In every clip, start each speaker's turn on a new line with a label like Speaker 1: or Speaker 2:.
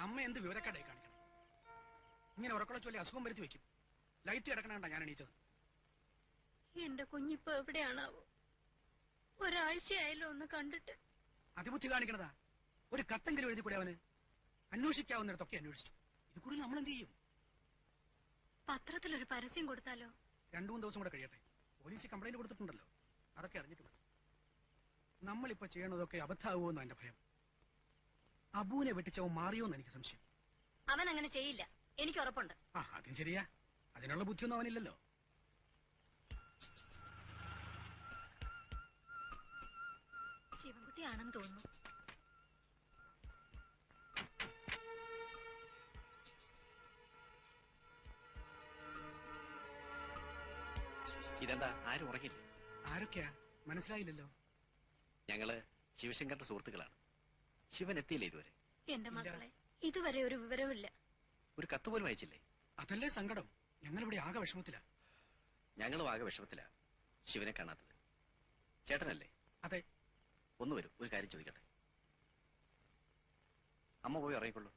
Speaker 1: അമ്മ എന്ത് വിവരക്കാടായി കാണിക്കണം? ഇങ്ങനെ ഉറക്കള ചൊല്ലി അസുഖം വരുത്തി വെക്കും. ലൈറ്റ് കിടക്കണണ്ട ഞാൻ എണീറ്റത്.
Speaker 2: എന്റെ കുഞ്ഞിപ്പോ എവിടെയാണാവോ? ഒരാഴ്ചയായല്ലോ ഒന്ന് കണ്ടിട്ട്.
Speaker 1: അതിബുദ്ധി കാണിക്കണതാ. ഒരു കത്തെങ്കിലും എഴുതി കൂടെ അവന്? അന്വേഷിക്കാവുന്നിടത്തൊക്കെ അന്വേഷിച്ചു. ഇത് കൂടി നമ്മൾ എന്ത് ചെയ്യും?
Speaker 2: പത്രത്തിലൊരു പരസ്യം കൊടുത്താലോ?
Speaker 1: 2-3 ദിവസം കൂടെ കഴിയട്ടെ. പോലീസ് കംപ്ലൈന്റ് കൊടുത്തിട്ടുണ്ടല്ലോ, അതൊക്കെ അറിഞ്ഞിട്ട് മതി. നമ്മളിപ്പോ ചെയ്യണതൊക്കെ അബദ്ധാവുമെന്നോ എന്റെ ഭയം. അബൂനെ വെട്ടിച്ചവൻ മാറിയോന്ന് എനിക്ക് സംശയം.
Speaker 2: അവൻ അങ്ങനെ ചെയ്യില്ല, എനിക്ക് ഉറപ്പുണ്ട്.
Speaker 1: അതും ശരിയാ. അതിനുള്ള ബുദ്ധിയൊന്നും അവനില്ലല്ലോ.
Speaker 2: ശിവൻകുട്ടിയാണെന്ന് തോന്നുന്നു.
Speaker 3: ഇതെന്താ, ആരും ഉറങ്ങില്ലേ?
Speaker 1: ആരൊക്കെയാ മനസ്സിലായില്ലല്ലോ.
Speaker 3: ഞങ്ങള് ശിവശങ്കറിന്റെ സുഹൃത്തുക്കളാണ്. ശിവൻ എത്തിയില്ലേ ഇതുവരെ?
Speaker 2: എന്റെ മക്കളെ, ഇതുവരെ ഒരു വിവരവുമില്ല.
Speaker 3: ഒരു കത്ത് പോലും അയച്ചില്ലേ?
Speaker 1: അതല്ലേ സങ്കടം. ഞങ്ങളിവിടെ ആകെ വിഷമത്തിലാ.
Speaker 3: ഞങ്ങളും ആകെ വിഷമത്തിലാ ശിവനെ കാണാത്തത്. ചേട്ടനല്ലേ?
Speaker 1: അതെ.
Speaker 3: ഒന്ന് വരൂ, ഒരു കാര്യം ചോദിക്കട്ടെ. അമ്മ പോയി ഇറങ്ങിക്കൊള്ളൂ.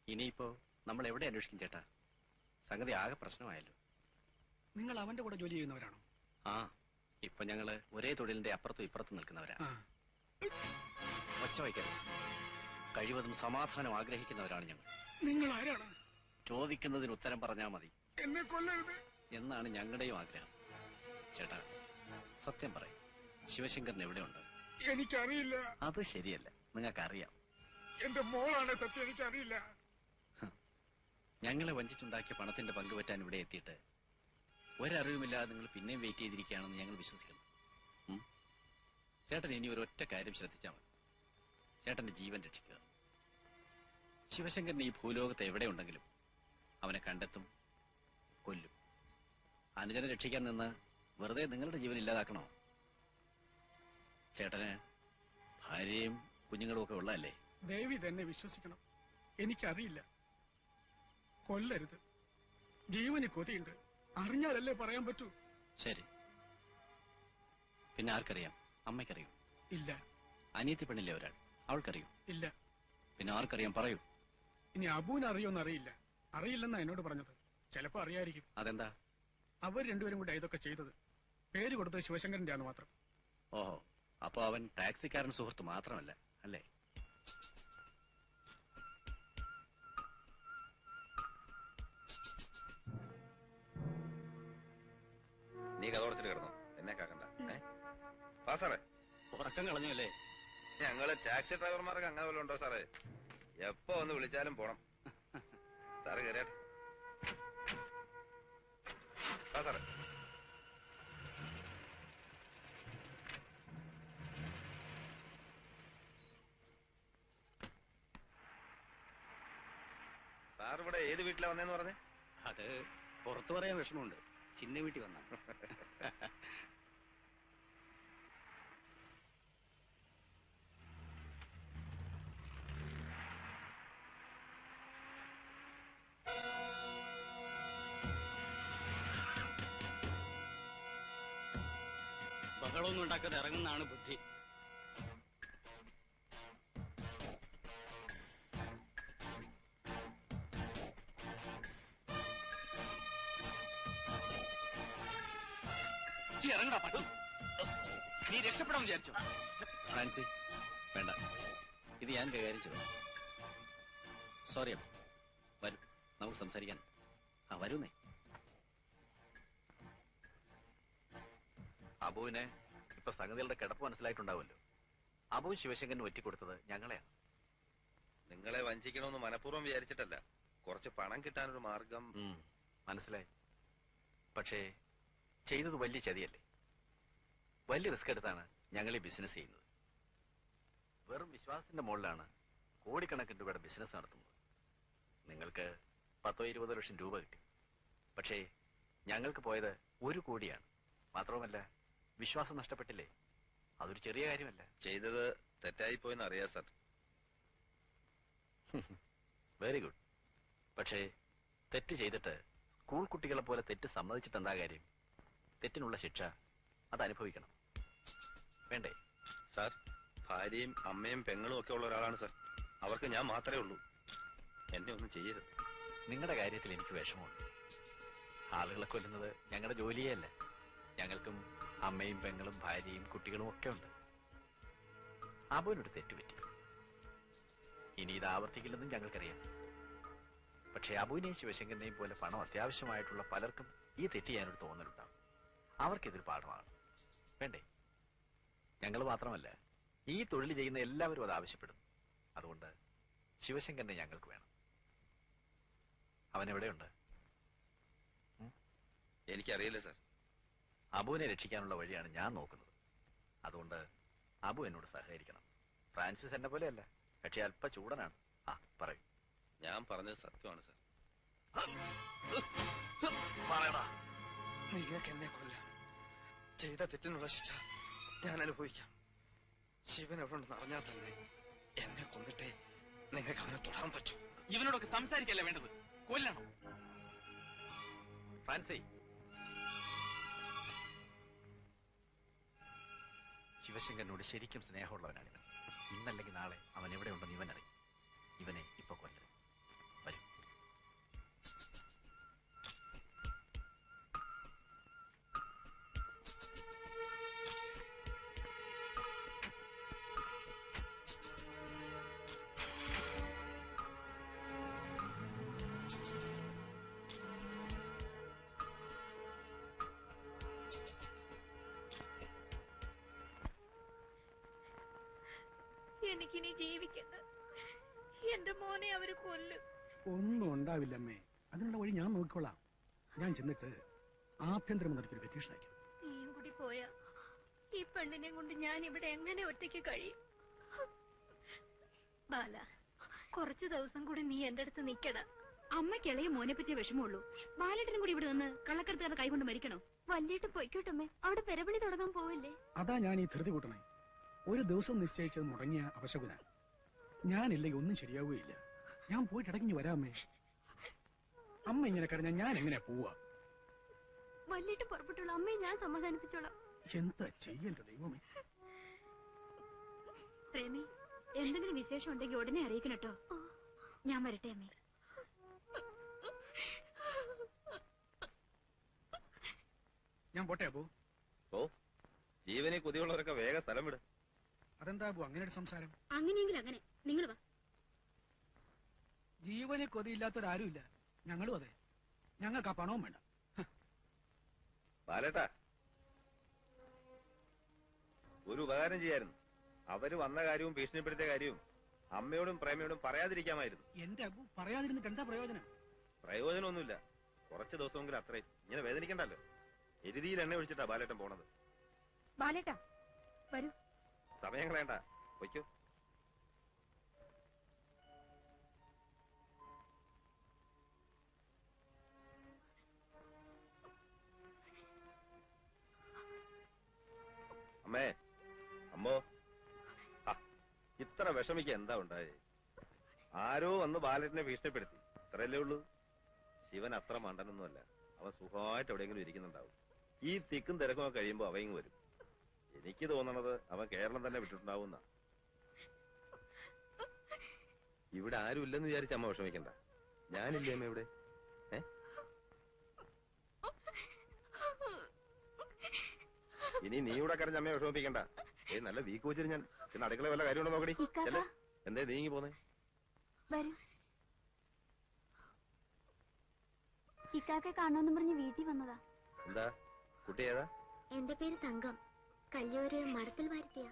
Speaker 3: ഇനിയിപ്പോ നമ്മൾ എവിടെ അന്വേഷിക്കും ചേട്ടാ? സംഗതി ആകെ പ്രശ്നമായല്ലോ.
Speaker 1: നിങ്ങൾ അവന്റെ കൂടെ ജോലി ചെയ്യുന്നവരാണോ?
Speaker 3: ആ, ഇപ്പൊ ഞങ്ങള് ഒരേ തൊഴിലിന്റെ അപ്പുറത്തും ഇപ്പുറത്തും നിൽക്കുന്നവരാ. ഒച്ച വയ്ക്കരുത്. കഴിവതും സമാധാനം ആഗ്രഹിക്കുന്നവരാണ് ഞങ്ങൾ.
Speaker 1: നിങ്ങൾ ആരാണ്?
Speaker 3: ചോദിക്കുന്നതിന് ഉത്തരം പറഞ്ഞാൽ മതി.
Speaker 1: എന്നെ കൊല്ലരുത്
Speaker 3: എന്നാണ് ഞങ്ങളുടെയും ആഗ്രഹം. ചേട്ടാ, സത്യം പറയും, ശിവശങ്കരൻ എവിടെയുണ്ട്?
Speaker 1: എനിക്കറിയില്ല.
Speaker 3: അത് ശരിയല്ല, നിങ്ങൾക്കറിയാം.
Speaker 1: എന്റെ മോളാണ് സത്യം, എനിക്കറിയില്ല.
Speaker 3: ഞങ്ങളെ വഞ്ചിച്ചുണ്ടാക്കിയ പണത്തിന്റെ പങ്കുപറ്റാൻ ഇവിടെ എത്തിയിട്ട് ഒരറിവുമില്ലാതെ നിങ്ങൾ പിന്നെയും വെയിറ്റ് ചെയ്തിരിക്കുകയാണെന്ന് ഞങ്ങൾ വിശ്വസിക്കുന്നു. ചേട്ടൻ ഇനി ഒരൊറ്റ കാര്യം ശ്രദ്ധിച്ചാൽ മതി. ചേട്ടന്റെ ജീവൻ രക്ഷിക്കുക. ശിവശങ്കരൻ ഈ ഭൂലോകത്ത് എവിടെയുണ്ടെങ്കിലും അവനെ കണ്ടെത്തും, കൊല്ലും. അനുജനെ രക്ഷിക്കാൻ നിന്ന് വെറുതെ നിങ്ങളുടെ ജീവൻ ഇല്ലാതാക്കണോ? ചേട്ടന് ഭാര്യയും കുഞ്ഞുങ്ങളും ഒക്കെ ഉള്ളതല്ലേ?
Speaker 1: ദേവി തന്നെ വിശ്വസിക്കണം. എനിക്കറിയില്ല. കൊല്ലരുത്. ജീവന് കൊതിയുണ്ട്. അറിഞ്ഞാലല്ലേ പറയാൻ പറ്റൂ.
Speaker 3: ശരി. പിന്നെ ആർക്കറിയാം? അമ്മയ്ക്കറിയൂ?
Speaker 1: ഇല്ല.
Speaker 3: അനിയത്തി പെണ്ണില്ലേ ഒരാൾ, അവൾക്കറിയൂ?
Speaker 1: ഇല്ല.
Speaker 3: പിന്നെ ആർക്കറിയാം? പറയൂ.
Speaker 1: ഇനി അബൂന് അറിയോന്ന് അറിയില്ല. അറിയില്ലെന്നാ എന്നോട് പറഞ്ഞത്. ചിലപ്പോ അറിയായിരിക്കും.
Speaker 3: അതെന്താ?
Speaker 1: അവർ രണ്ടുപേരും കൂടെ ഇതൊക്കെ ചെയ്തത്. പേര് കൊടുത്തത് ശിവശങ്കരന്റെ ആണ് മാത്രം.
Speaker 3: ഓഹോ, അപ്പൊ അവൻ ടാക്സിക്കാരൻ സുഹൃത്ത് മാത്രമല്ല അല്ലേ?
Speaker 4: നീ കഥോടച്ചിട്ട് കിടന്നു, എന്നെ കാക്കണ്ട. സാറേ,
Speaker 3: ഉറക്കം കളഞ്ഞല്ലേ?
Speaker 4: ഞങ്ങള് ടാക്സി ഡ്രൈവർമാർക്ക് അങ്ങനെ വല്ലതും ഉണ്ടോ സാറേ? എപ്പോ ഒന്ന് വിളിച്ചാലും പോണം. സാറ് കയറിയാട്ടെ. സാറേ, സാർ ഇവിടെ ഏത് വീട്ടിലാ വന്നേന്ന് പറഞ്ഞേ?
Speaker 3: അത് പുറത്തു പറയാൻ വിഷമമുണ്ട്. ചിന്ന വീട്ടിൽ വന്ന. ബഹളമൊന്നും ഉണ്ടാക്കാതെ ഇറങ്ങുന്നതാണ് ബുദ്ധി.
Speaker 5: ഇറങ്ങടാ പട്ടു. നീ രക്ഷപ്പെടാൻ വിചാരിച്ചോ?
Speaker 3: ഫ്രാൻസി, വേണ്ട, ഇത് ഞാൻ കൈകാര്യം ചെയ്തു. സോറി അമ്മ. വരൂ, നമുക്ക് സംസാരിക്കാൻ. വരൂന്നേ. അബുവിനെ ഇപ്പൊ സംഗതികളുടെ കിടപ്പ് മനസ്സിലായിട്ടുണ്ടാവുമല്ലോ. അബു ശിവശങ്കരന് ഒറ്റിക്കൊടുത്തത് ഞങ്ങളെയാണ്.
Speaker 4: നിങ്ങളെ വഞ്ചിക്കണമെന്ന് മനഃപൂർവ്വം വിചാരിച്ചിട്ടല്ല. കുറച്ച് പണം കിട്ടാനൊരു മാർഗം.
Speaker 3: മനസ്സിലായി. പക്ഷേ ചെയ്തത് വലിയ ചതിയല്ലേ? വലിയ റിസ്ക് എടുത്താണ് ഞങ്ങൾ ഈ ബിസിനസ് ചെയ്യുന്നത്. വെറും വിശ്വാസത്തിന്റെ മുകളിലാണ് കോടിക്കണക്കിന് രൂപയുടെ ബിസിനസ് നടത്തുന്നത്. നിങ്ങൾക്ക് 10-20 ലക്ഷം രൂപ കിട്ടി. പക്ഷേ ഞങ്ങൾക്ക് പോയത് 1 കോടിയാണ്. മാത്രവുമല്ല, വിശ്വാസം നഷ്ടപ്പെട്ടില്ലേ? അതൊരു ചെറിയ കാര്യമല്ല.
Speaker 4: ചെയ്തത് തെറ്റായിപ്പോയെന്ന് അറിയാം സാർ.
Speaker 3: Very good. പക്ഷേ തെറ്റ് ചെയ്തിട്ട് സ്കൂൾ കുട്ടികളെ പോലെ തെറ്റ് സമ്മതിച്ചിട്ട് എന്താ കാര്യം? തെറ്റിനുള്ള ശിക്ഷ അത് അനുഭവിക്കണം, വേണ്ടേ?
Speaker 4: സാർ, ഭാര്യയും അമ്മയും പെങ്ങളും ഒക്കെ ഉള്ള ഒരാളാണ് സാർ. അവർക്ക് ഞാൻ മാത്രമേ ഉള്ളൂ. എന്നെ ഒന്നും ചെയ്യരുത്.
Speaker 3: നിങ്ങളുടെ കാര്യത്തിൽ എനിക്ക് വിഷമമുണ്ട്. ആളുകളെ കൊല്ലുന്നത് ഞങ്ങളുടെ ജോലിയേ അല്ല. ഞങ്ങൾക്കും അമ്മയും പെങ്ങളും ഭാര്യയും കുട്ടികളും ഒക്കെ ഉണ്ട്. അബുവിനൊരു തെറ്റുപറ്റി. ഇനി ഇത് ആവർത്തിക്കില്ലെന്നും ഞങ്ങൾക്കറിയാം. പക്ഷെ അബുവിനെയും ശിവശങ്കരനെയും പോലെ പണം അത്യാവശ്യമായിട്ടുള്ള പലർക്കും ഈ തെറ്റ് ചെയ്യാനൊരു തോന്നലുണ്ടാവും. അവർക്കിതൊരു പാഠമാണ്, വേണ്ടേ? ഞങ്ങൾ മാത്രമല്ല, ഈ തൊഴിൽ ചെയ്യുന്ന എല്ലാവരും അത് ആവശ്യപ്പെടുന്നു. അതുകൊണ്ട് ശിവശങ്കരനെ ഞങ്ങൾക്ക് വേണം. അവൻ എവിടെയുണ്ട്?
Speaker 4: എനിക്കറിയില്ല സാർ.
Speaker 3: അബുവിനെ രക്ഷിക്കാനുള്ള വഴിയാണ് ഞാൻ നോക്കുന്നത്. അതുകൊണ്ട് അബു എന്നോട് സഹകരിക്കണം. ഫ്രാൻസിസ് എന്നെ പോലെയല്ല, പക്ഷെ അല്പ ചൂടനാണ്. ആ, പറയൂ.
Speaker 4: ഞാൻ പറഞ്ഞത് സത്യമാണ് സാർ.
Speaker 6: നിങ്ങൾക്ക് എന്നെ കൊല്ലാം. ചെയ്ത തെറ്റിനുള്ള ശിക്ഷ ഞാൻ അനുഭവിക്കാം. ശിവൻ എവിടെ ഉണ്ടെന്ന് അറിഞ്ഞാൽ തന്നെ എന്നെ കൊന്നിട്ടേ നിങ്ങൾക്ക് അവനെ തൊടാൻ പറ്റൂ.
Speaker 5: ഇവനോടൊക്കെ സംസാരിക്കല്ലേ വേണ്ടത്, കൊല്ലണം.
Speaker 3: ഫ്രാൻസി, ശിവശങ്കരനോട് ശരിക്കും സ്നേഹമുള്ളവനാണിവൻ. ഇന്നല്ലെങ്കിൽ നാളെ അവൻ എവിടെ ഉണ്ടെന്ന് ഇവൻ അറിയും. ഇവനെ ഇപ്പൊ കൊല്ലരുത്. വരൂ.
Speaker 2: എനിക്കിനി ജീവിക്കണ്ട. എന്റെ മോനെ അവര് കൊല്ലും.
Speaker 1: ഒന്നും ഉണ്ടാവില്ലമ്മേ, അതിനുള്ള വഴി ഞാൻ നോക്കിക്കൊള്ളാം. ഞാൻ ചെന്നിട്ട് ആഭ്യന്തരമന്ത്രിക്കൊരു പെറ്റീഷൻ അയക്കാം.
Speaker 2: നീയും കൂടി പോയാ ഈ പെണ്ണിനെ കൊണ്ട് ഞാൻ ഇവിടെ എങ്ങനെ ഒറ്റയ്ക്ക് കഴിയും? ബാല, കുറച്ചു ദിവസം കൂടി നീ എന്റെ അടുത്ത് നിക്കട.
Speaker 7: അമ്മയ്ക്ക് ഇളയ മോനെ പറ്റിയ വിഷമമുള്ളൂ. ബാലേട്ടനും കൂടി ഇവിടെ നിന്ന് കള്ളക്കടത്തുകാരുടെ കൈകൊണ്ട് മരിക്കണോ?
Speaker 2: വല്യേട്ട് പൊയ്ക്കോട്ടമ്മേ, അവിടെ പെരവിളി തുടങ്ങാൻ പോവില്ലേ?
Speaker 1: അതാ ഞാൻ ഈ ധൃതി കൂട്ടണേ. ഒരു ദിവസം നിശ്ചയിച്ചത് മുടങ്ങിയ അപശകുന. ഞാനില്ലെങ്കിൽ ഒന്നും ശരിയാവുകയില്ല. ഞാൻ പോയിട്ട് ഇടയ്ക്ക് വരാമേ. അമ്മ ഇങ്ങനെ കരഞ്ഞാൽ ഞാൻ എങ്ങനെ പോവാ?
Speaker 2: വല്യേട്ട് പുറപ്പെട്ടുള്ള അമ്മയെ ഞാൻ സമാധാനിപ്പിച്ചോളാം.
Speaker 1: എന്താ ചെയ്യണ്ട ദൈവമേ.
Speaker 7: പ്രേമി, എന്തെങ്കിലും വിശേഷം ഉണ്ടെങ്കിൽ ഉടനെ അറിയിക്കണം കേട്ടോ. ഞാൻ വരട്ടെ അമ്മേ.
Speaker 1: ഞാൻ പോട്ടെ അബു.
Speaker 4: ഓ, ജീവനെ കൊതിയുള്ളവരൊക്കെ വേഗം സ്ഥലം വിട്.
Speaker 1: അതെന്താ അബു അങ്ങനെ ഒരു സംസാരം?
Speaker 7: അങ്ങനെയെങ്കിൽ അങ്ങനെ, നിങ്ങൾ വാ.
Speaker 1: ജീവനെ കൊതിയില്ലാത്തൊരാരുമില്ല. ഞങ്ങളും അതെ. ഞങ്ങൾക്ക് ആ പണവും വേണ്ട.
Speaker 4: ബാലേട്ടാ, ഒരു ഉപകാരം ചെയ്യായിരുന്നു. അവര് വന്ന കാര്യവും ഭീഷണിപ്പെടുത്തിയ കാര്യവും അമ്മയോടും പ്രേമയോടും പറയാതിരിക്കാമായിരുന്നു.
Speaker 1: എന്റെ അബു, പറയാതിരുന്നിട്ട് എന്താ പ്രയോജനം?
Speaker 4: പ്രയോജനമൊന്നുമില്ല. കുറച്ച് ദിവസമെങ്കിലും അത്രയും. ഇങ്ങനെ വേദനിക്കണ്ടല്ലോ. എരുതിയിൽ എണ്ണ ഒഴിച്ചിട്ടാ ബാലേട്ടൻ പോണത്.
Speaker 7: ബാലേട്ടാ വരൂ.
Speaker 4: സമയം കളയണ്ട, വയ്ക്കോ. അമ്മേ, അമ്മോ, ഇത്ര വിഷമിക്ക എന്താ ഉണ്ടായേ? ആരോ വന്ന് ബാലേട്ടനെ ഭീഷണിപ്പെടുത്തി, ഇത്രയല്ലേ ഉള്ളൂ. ശിവൻ അത്ര മണ്ടനൊന്നുമല്ല. അവൻ സുഖമായിട്ട് എവിടെയെങ്കിലും ഇരിക്കുന്നുണ്ടാവും. ഈ തിക്കും തിരക്കും ഒക്കെ കഴിയുമ്പോ അവയും വരും. എനിക്ക് തോന്നണത് അവൻ കേരളം തന്നെ വിട്ടിട്ടുണ്ടാവുന്ന. ഇവിടെ ആരും ഇല്ലെന്ന് വിചാരിച്ച അമ്മ വിഷമിക്കണ്ട. ഞാനില്ലേ അമ്മ ഇവിടെ? ഇനി നീ ഇവിടെ കരഞ്ഞ അമ്മയെ വിഷമിപ്പിക്കണ്ട. നല്ല വീക്ക് വെച്ചിട്ട് ഞാൻ പിന്നെ അടുക്കള വല്ല കാര്യമുണ്ടോ നോക്കടി. എന്തേ നീങ്ങി പോന്നേ?
Speaker 2: ഇക്കാക്കെ കാണുമെന്ന് പറഞ്ഞ് വീട്ടിൽ വന്നതാ.
Speaker 4: എന്താ കുട്ടി ഏതാ?
Speaker 2: എന്റെ പേര് തങ്കം. കല്യോര് മരത്തിൽ വരുത്തിയ.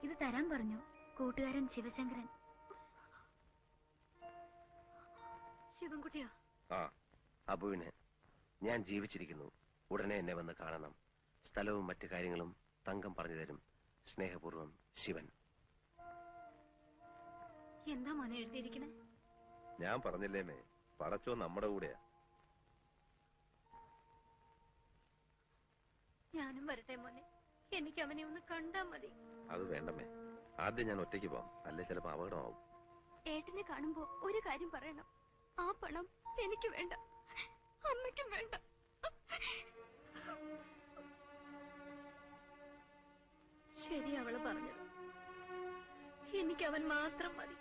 Speaker 2: ഇത് തരാൻ പറഞ്ഞു കൂട്ടുകാരൻ ശിവശങ്കരൻ. ശിവൻകുട്ടിയോ?
Speaker 8: ആ, അബുവിന് ഞാൻ ജീവിച്ചിരിക്കുന്നു. ഉടനെ എന്നെ വന്ന് കാണണം. സ്ഥലവും മറ്റു കാര്യങ്ങളും തങ്കം പറഞ്ഞു തരും. സ്നേഹപൂർവം, ശിവൻ.
Speaker 2: എന്താ മോനെ എഴുതിയിരിക്കണേ?
Speaker 4: ഞാൻ പറഞ്ഞില്ലേമേ, പടച്ചോ നമ്മുടെ കൂടെയാ.
Speaker 2: ഞാനും വരട്ടെ മോനെ. എനിക്ക് അവനെ ഒന്ന് കണ്ടാ മതി.
Speaker 4: അത് വേണ്ടമേ, ആദ്യം ഞാൻ ഒറ്റയ്ക്ക് പോവാം. അല്ലെ ചിലപ്പോ അപകടമാവും.
Speaker 2: ഏട്ടനെ കാണുമ്പോ ഒരു കാര്യം പറയണം. ആ പണം എനിക്ക് വേണ്ട. അമ്മയ്ക്കും വേണ്ട. ശരി അവള് പറഞ്ഞത്. എനിക്ക് അവൻ മാത്രം മതി.